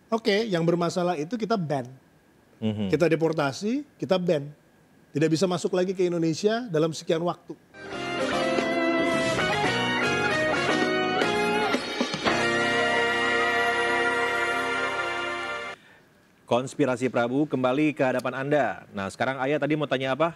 Oke, yang bermasalah itu kita ban. Kita deportasi, kita ban. Tidak bisa masuk lagi ke Indonesia dalam sekian waktu. Konspirasi Prabu kembali ke hadapan Anda. Nah, sekarang Ayah tadi mau tanya apa?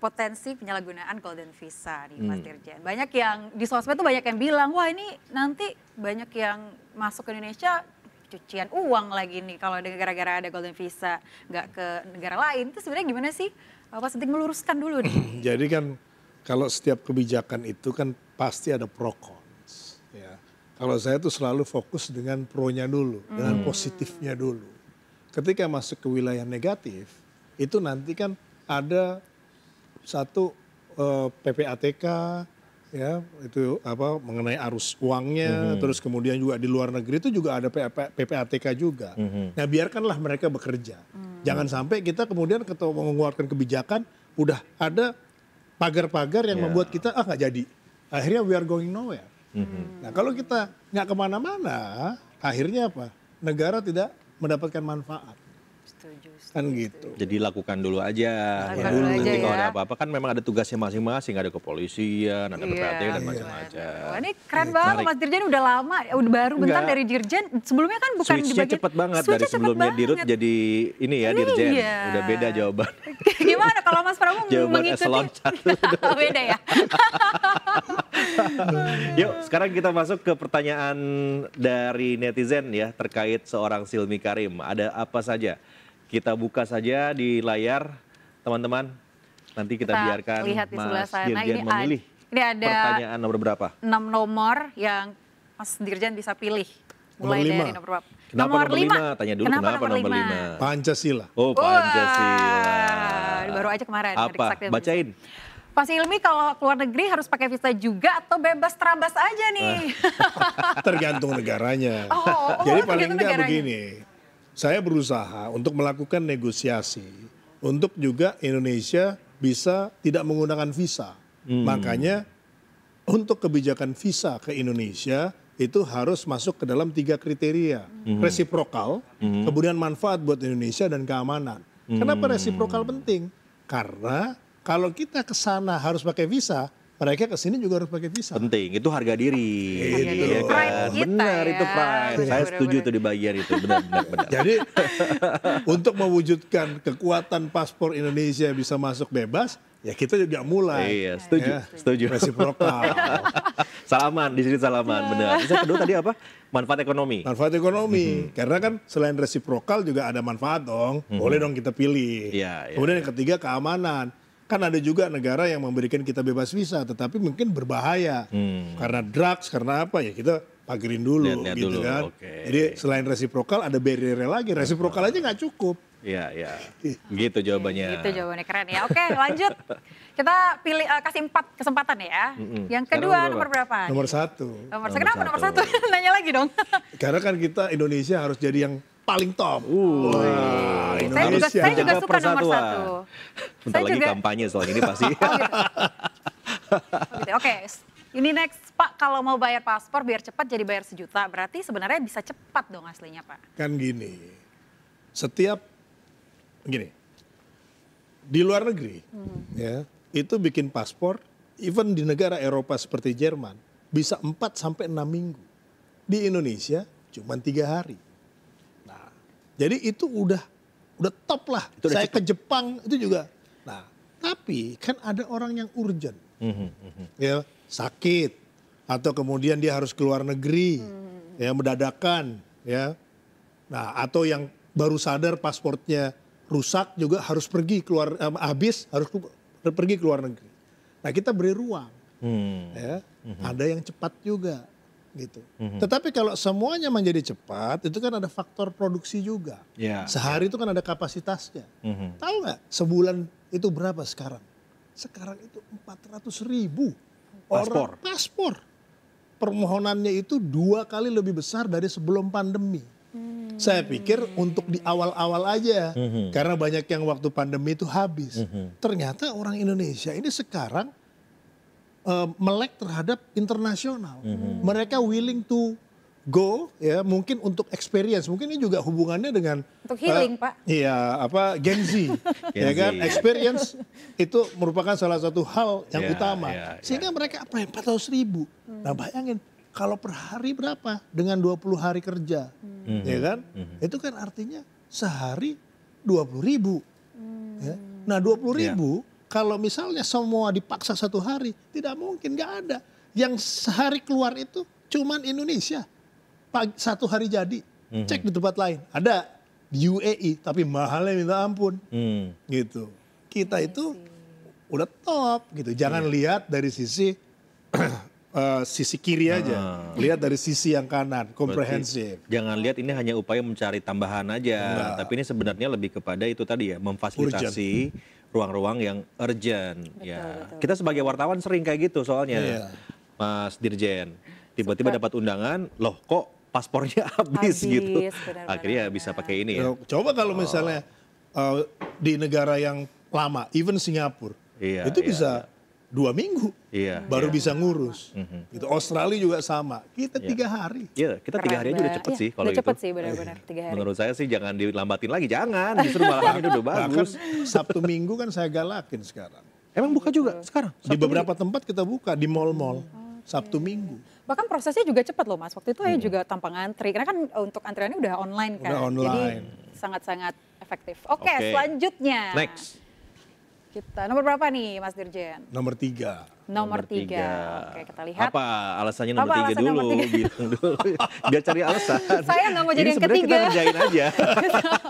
Potensi penyalahgunaan Golden Visa nih Mas Dirjen. Banyak yang di sosmed tuh banyak yang bilang, wah ini nanti banyak yang masuk ke Indonesia cucian uang lagi nih kalau gara-gara ada Golden Visa nggak ke negara lain. Itu sebenarnya gimana sih? Pak Siddiq meluruskan dulu nih. Jadi kan kalau setiap kebijakan itu kan pasti ada pro cons. Ya. Kalau saya tuh selalu fokus dengan pro-nya dulu, dengan positifnya dulu. Ketika masuk ke wilayah negatif, itu nanti kan ada satu PPATK, ya itu apa mengenai arus uangnya, terus kemudian juga di luar negeri itu juga ada PPATK juga. Nah biarkanlah mereka bekerja, jangan sampai kita kemudian mengeluarkan kebijakan udah ada pagar-pagar yang membuat kita nggak jadi, akhirnya we are going nowhere. Nah kalau kita nggak kemana-mana, akhirnya apa? Negara tidak mendapatkan manfaat. Setuju. Kan gitu. Jadi lakukan dulu aja. Lakukan dulu aja Nanti kalau ya. ada apa-apa kan memang ada tugasnya masing-masing, ada kepolisian, ada PPATK dan macam-macam. Wah, ini keren banget Mas Dirjen, udah lama, udah baru bentar dari Dirjen. Sebelumnya kan bukan di Switch-nya bagian. cepet banget, dari Switch-nya cepet sebelumnya banget. Dirut jadi ini ya Dirjen. Iya. Udah beda jawaban. Gimana kalau Mas Prabu Jawaban mengikuti? eselon 1. Beda ya. Yuk sekarang kita masuk ke pertanyaan dari netizen ya terkait seorang Silmi Karim. Ada apa saja? Kita buka saja di layar teman-teman. Nanti kita biarkan lihat di sebelah Mas sana. Dirjen memilih. Ini ada Pertanyaan nomor berapa? 6 nomor yang Mas Dirjen bisa pilih. Mulai Nomor dari nomor berapa? Kenapa nomor 5? Tanya dulu kenapa nomor 5? Pancasila. Oh Pancasila. Wah, baru aja kemarin. Apa? Bacain. Pak Silmi kalau keluar negeri harus pakai visa juga atau bebas terabas aja nih? Tergantung negaranya. Jadi paling enggak begini. Saya berusaha untuk melakukan negosiasi untuk juga Indonesia bisa tidak menggunakan visa. Makanya untuk kebijakan visa ke Indonesia itu harus masuk ke dalam 3 kriteria. Resiprokal, kemudian manfaat buat Indonesia dan keamanan. Kenapa resiprokal penting? Karena kalau kita ke sana harus pakai visa, mereka ke sini juga harus pakai visa. Penting, itu harga diri. Harga diri. Ya Pride kan? kita Benar ya. itu pride. Saya setuju tuh di bagian itu, benar. Jadi untuk mewujudkan kekuatan paspor Indonesia bisa masuk bebas, ya kita juga mulai. Iya, setuju, setuju. Resiprokal. Salaman, di sini salaman, benar. Terus yang kedua tadi apa? Manfaat ekonomi. Manfaat ekonomi. Karena kan selain resiprokal juga ada manfaat dong. Boleh dong kita pilih. Iya. Kemudian yang ketiga keamanan. Kan ada juga negara yang memberikan kita bebas visa, tetapi mungkin berbahaya. Karena drugs, karena apa ya kita pagerin dulu Lihat gitu dulu, kan. oke. Jadi selain resiprokal ada barrier lagi. Resiprokal aja nggak cukup. Iya. Gitu jawabannya. Gitu jawabannya keren ya. Oke lanjut. Kita pilih kasih 4 kesempatan ya. Yang kedua nomor berapa? Nomor 1. Kenapa nomor 1? Nanya lagi dong. Karena kan kita Indonesia harus jadi yang paling top. Wah, Saya juga suka nomor 1. Bentar lagi kampanye soal ini pasti. Oke, ini next Pak, kalau mau bayar paspor biar cepat jadi bayar 1 juta, berarti sebenarnya bisa cepat dong aslinya Pak. Kan gini, di luar negeri ya itu bikin paspor, even di negara Eropa seperti Jerman bisa 4 sampai 6 minggu. Di Indonesia cuma 3 hari. Nah, jadi itu udah top lah. Saya ke Jepang itu juga. Nah, tapi kan ada orang yang urgent, ya sakit atau kemudian dia harus keluar negeri, ya mendadakan, ya. Nah, atau yang baru sadar pasportnya rusak juga harus pergi keluar, harus pergi keluar negeri. Nah, kita beri ruang, ya. Ada yang cepat juga, gitu. Tetapi kalau semuanya menjadi cepat, itu kan ada faktor produksi juga. Sehari itu kan ada kapasitasnya. Tahu nggak sebulan itu berapa sekarang? Sekarang itu 400.000 orang paspor. Permohonannya itu 2 kali lebih besar dari sebelum pandemi. Saya pikir untuk di awal-awal aja, karena banyak yang waktu pandemi itu habis. Ternyata orang Indonesia ini sekarang melek terhadap internasional. Mereka willing to go ya mungkin untuk experience, mungkin ini juga hubungannya dengan Untuk healing, Pak. Iya, Gen Z, Gen ya kan? Z. Experience itu merupakan salah satu hal yang Ya, utama. ya, Sehingga mereka 400.000. Nah, bayangin kalau per hari berapa dengan 20 hari kerja, ya kan? Itu kan artinya sehari 20.000. Ya. Nah, 20.000 kalau misalnya semua dipaksa satu hari, tidak mungkin, nggak ada. Yang sehari keluar itu cuman Indonesia. Satu hari jadi, cek di tempat lain. Ada di UAE, tapi mahalnya minta ampun. Gitu. Kita itu udah top gitu. Jangan lihat dari sisi sisi kiri aja. Lihat dari sisi yang kanan, komprehensif. Jangan lihat ini hanya upaya mencari tambahan aja, tapi ini sebenarnya lebih kepada itu tadi ya, memfasilitasi ruang-ruang yang urgent. Ya, kita sebagai wartawan sering kayak gitu soalnya, Mas Dirjen. Tiba-tiba dapat undangan, loh kok paspornya habis gitu. Benar-benar. Akhirnya bisa pakai ini ya. Coba kalau misalnya di negara yang lama, even Singapura, itu bisa 2 minggu baru bisa ngurus. Gitu. Australia juga sama. Kita 3 hari. Iya, kita 3 hari aja udah cepet sih kalau udah itu. cepet sih benar-benar 3 hari. Menurut saya sih jangan dilambatin lagi, jangan. Justru malahan itu udah bagus. Bahkan Sabtu Minggu kan saya galakin sekarang. Emang buka juga sekarang? Di beberapa tempat kita buka, di mall-mall. Sabtu Minggu. Bahkan prosesnya juga cepat loh Mas. Waktu itu saya juga tanpa ngantri. Karena kan untuk antriannya udah online kan. Udah online. Jadi sangat-sangat efektif. Oke, selanjutnya. Next. Kita nomor berapa nih Mas Dirjen? Nomor 3. Nomor 3. Oke, kita lihat. Apa alasannya nomor 3 alasan dulu? nomor 3? Bilang dulu. Biar cari alasan. Saya nggak mau jadi Ini yang sebenarnya ketiga. kita ngerjain aja.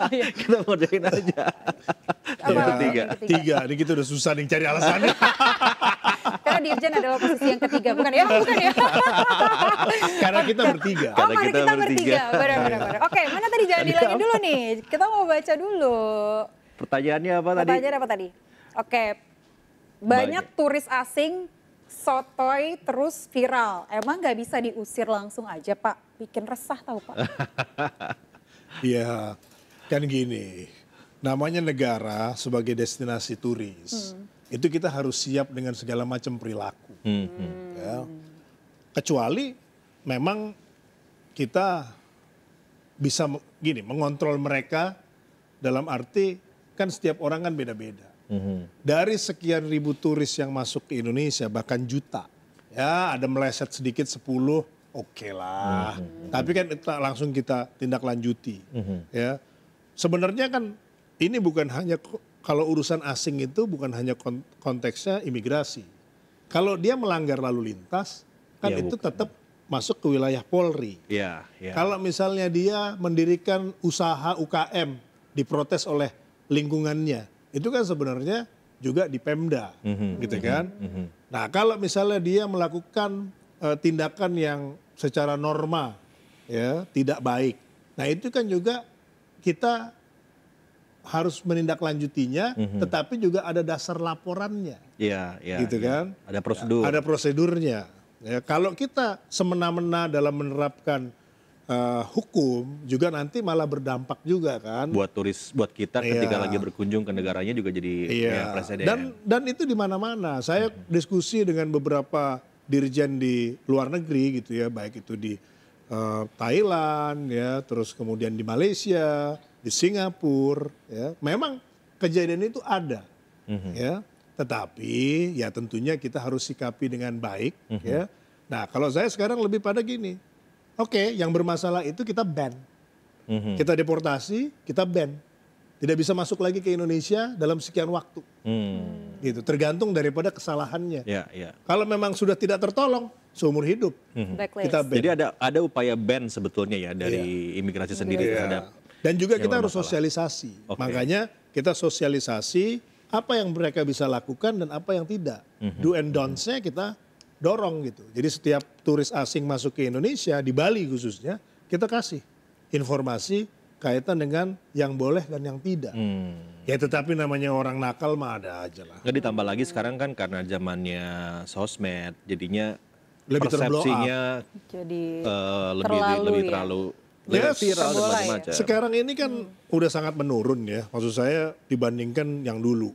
Oh, iya. Kita mau ngerjain aja. Nomor Apa? 3. 3, ini kita udah susah nih cari alasannya. Karena Dirjen adalah posisi yang ketiga, bukan ya? Bukan ya? Karena kita bertiga. Oh, Karena karena kita kita bertiga. bertiga. Benar. Oke, mana tadi jangan dilangin dulu nih. Kita mau baca dulu. Pertanyaannya apa tadi? Pertanyaan apa tadi? Oke, banyak turis asing sotoy terus viral. Emang nggak bisa diusir langsung aja Pak? Bikin resah tahu Pak. Iya, kan gini. Namanya negara sebagai destinasi turis. Itu kita harus siap dengan segala macam perilaku. Ya. Kecuali memang kita bisa mengontrol mereka dalam arti kan setiap orang kan beda-beda. Dari sekian ribu turis yang masuk ke Indonesia bahkan juta. Ya ada meleset sedikit 10, oke lah. Tapi kan langsung kita tindak lanjuti. Ya. Sebenarnya kan ini bukan hanya kalau urusan asing itu bukan hanya konteksnya imigrasi. Kalau dia melanggar lalu lintas kan itu tetap masuk ke wilayah Polri. Iya. Kalau misalnya dia mendirikan usaha UKM diprotes oleh lingkungannya, itu kan sebenarnya juga di Pemda, gitu kan. Nah kalau misalnya dia melakukan tindakan yang secara norma, ya tidak baik, nah itu kan juga kita harus menindaklanjutinya, tetapi juga ada dasar laporannya, gitu kan. Ada prosedur. Ada prosedurnya. Ya, kalau kita semena-mena dalam menerapkan hukum juga nanti malah berdampak juga kan. Buat turis, buat kita ketika lagi berkunjung ke negaranya juga jadi presiden. Dan itu di mana-mana. Saya diskusi dengan beberapa dirjen di luar negeri gitu ya, baik itu di Thailand ya, terus kemudian di Malaysia, di Singapura ya. Memang kejadian itu ada. Ya. Tetapi ya tentunya kita harus sikapi dengan baik ya. Nah, kalau saya sekarang lebih pada gini. Oke, yang bermasalah itu kita ban. Kita deportasi, kita ban. Tidak bisa masuk lagi ke Indonesia dalam sekian waktu. Gitu, tergantung daripada kesalahannya. Kalau memang sudah tidak tertolong, seumur hidup kita ban. Jadi ada upaya ban sebetulnya ya dari imigrasi sendiri terhadap. Dan juga kita harus sosialisasi. Makanya kita sosialisasi apa yang mereka bisa lakukan dan apa yang tidak. Do and don'ts-nya kita dorong gitu. Jadi setiap turis asing masuk ke Indonesia, di Bali khususnya, kita kasih informasi kaitan dengan yang boleh dan yang tidak. Ya tetapi namanya orang nakal mah ada aja lah. Nggak ditambah lagi sekarang kan karena zamannya sosmed, jadinya Lebih persepsinya Jadi lebih terlalu viral dan macam-macam. Sekarang ini kan udah sangat menurun ya. Maksud saya dibandingkan yang dulu.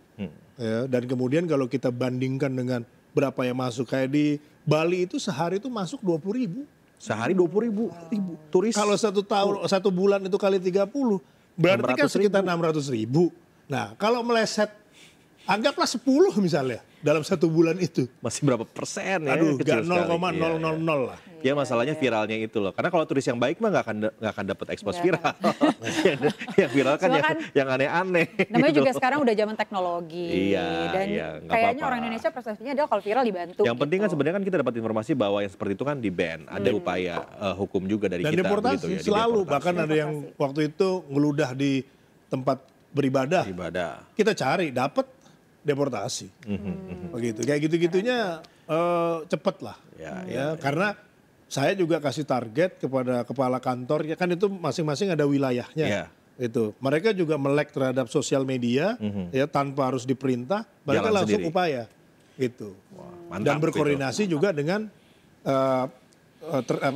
Ya, dan kemudian kalau kita bandingkan dengan berapa yang masuk, kayak di Bali itu sehari itu masuk 20.000. Sehari 20.000 turis. Kalau satu bulan itu kali 30, berarti kan 600.000. sekitar 600.000. Nah, kalau meleset, anggaplah 10 misalnya dalam satu bulan itu. Masih berapa persen ya? Aduh, Kecil sekali. 0,000 lah. Ya masalahnya viralnya itu loh. Karena kalau turis yang baik mah nggak akan dapat expose viral. yang viral kan Cuma yang aneh-aneh. Namanya gitu juga loh. sekarang udah zaman teknologi. Iya, Dan iya, nggak kayaknya apa-apa. orang Indonesia persepsinya adalah kalau viral dibantu. Yang penting kan gitu. sebenarnya kan kita dapat informasi bahwa yang seperti itu kan di ban. Ada upaya hukum juga dari Dan kita. deportasi begitu ya, selalu, dideportasi. bahkan ada yang waktu itu ngeludah di tempat beribadah. Ibadah. Kita cari, dapat deportasi. Begitu. Kayak gitu-gitunya cepet lah. Ya, Karena saya juga kasih target kepada kepala kantor, ya kan itu masing-masing ada wilayahnya. Ya. Itu. Mereka juga melek terhadap sosial media, ya tanpa harus diperintah, mereka Jalan langsung sendiri. upaya. Gitu. Mantap Dan itu. berkoordinasi juga dengan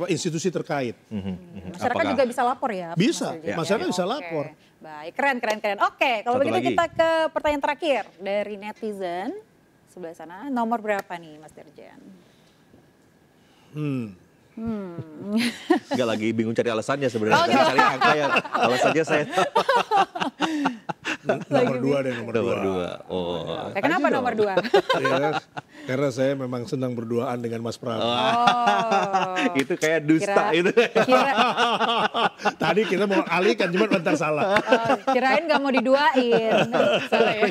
institusi terkait. Masyarakat Apakah- juga bisa lapor ya? Bisa, Mas Dirjen, masyarakat ya? bisa Oke. lapor. Baik, keren. Oke, kalau Satu begitu lagi. kita ke pertanyaan terakhir dari netizen sebelah sana. Nomor berapa nih Mas Dirjen? Nggak lagi bingung cari alasannya sebenarnya. Oh, gitu. Cari angka yang alasannya saya Nomor 2 deh, nomor 2. nomor 2. Oh. Oke, kenapa Ayo nomor dong. 2? Ya, karena saya memang senang berduaan dengan Mas Prabu. Oh. Itu kayak dusta Kira- itu. Kira, Tadi kita mau alihkan, cuma bentar salah. kirain nggak mau diduain. Salah ya.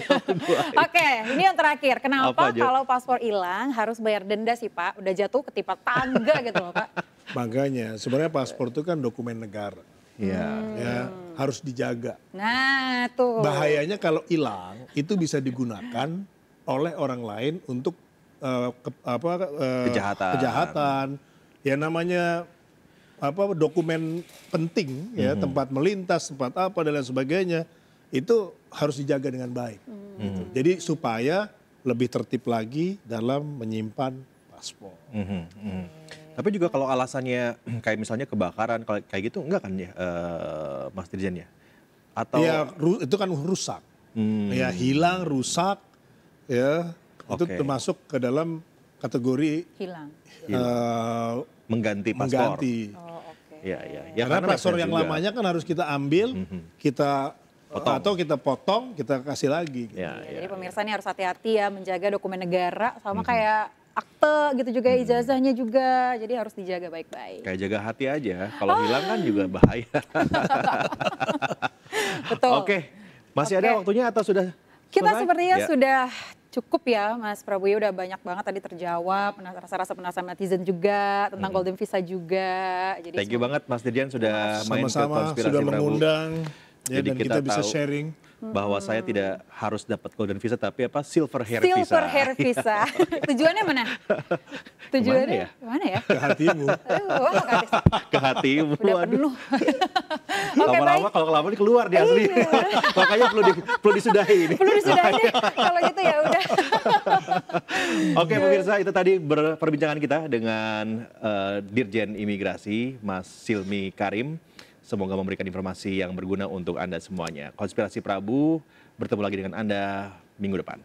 Oke, ini yang terakhir. Apa, Kenapa Jo? kalau paspor hilang harus bayar denda sih Pak? Udah jatuh ketipa tangga gitu loh Pak. Makanya sebenarnya paspor itu kan dokumen negara. Iya. Ya, harus dijaga. Nah tuh. Bahayanya kalau hilang itu bisa digunakan oleh orang lain untuk Kejahatan. kejahatan. Ya namanya dokumen penting ya, tempat melintas, tempat apa dan lain sebagainya, itu harus dijaga dengan baik. Gitu. Jadi supaya lebih tertib lagi dalam menyimpan paspor. Tapi juga kalau alasannya kayak misalnya kebakaran kalau kayak gitu enggak kan ya Mas Dirjen ya? Atau Ya itu kan rusak. Ya hilang, rusak, ya itu Oke. termasuk ke dalam kategori Hilang. mengganti paspor? mengganti. Oh oke. Iya, iya. Ya, Karena make paspor sense yang juga. lamanya kan harus kita ambil, kita atau kita potong, kita kasih lagi. Ya, Ya, ya. jadi pemirsa ini harus hati-hati ya menjaga dokumen negara sama kayak akte gitu juga ijazahnya juga. Jadi harus dijaga baik-baik. Kayak jaga hati aja. Kalau hilang kan juga bahaya. Betul. Oke. Masih ada Oke. waktunya atau sudah Kita selesai? sepertinya Ya. sudah cukup ya Mas Prabu ya, udah banyak banget tadi terjawab, rasa-rasa penasaran netizen juga, tentang Golden Visa juga. Jadi Thank you banget Mas Dirjen sudah main ke Sama-sama Konspirasi sudah Prabu. mengundang, ya, Jadi dan kita kita bisa tahu sharing. bahwa saya tidak harus dapat golden visa tapi apa silver hair visa. Silver Hair Visa. Tujuannya mana? Tujuannya ya? mana ya? Ke hatimu. Wah, nggak ada. Ke hatimu. Udah Waduh. penuh. Oke baik. Lama-lama kalau kelamaan keluar dia asli. Makanya perlu disudahi ini. Perlu disudahin deh. Kalau gitu ya udah. Oke pemirsa, itu tadi perbincangan kita dengan Dirjen Imigrasi Mas Silmi Karim. Semoga memberikan informasi yang berguna untuk Anda semuanya. Konspirasi Prabu bertemu lagi dengan Anda minggu depan.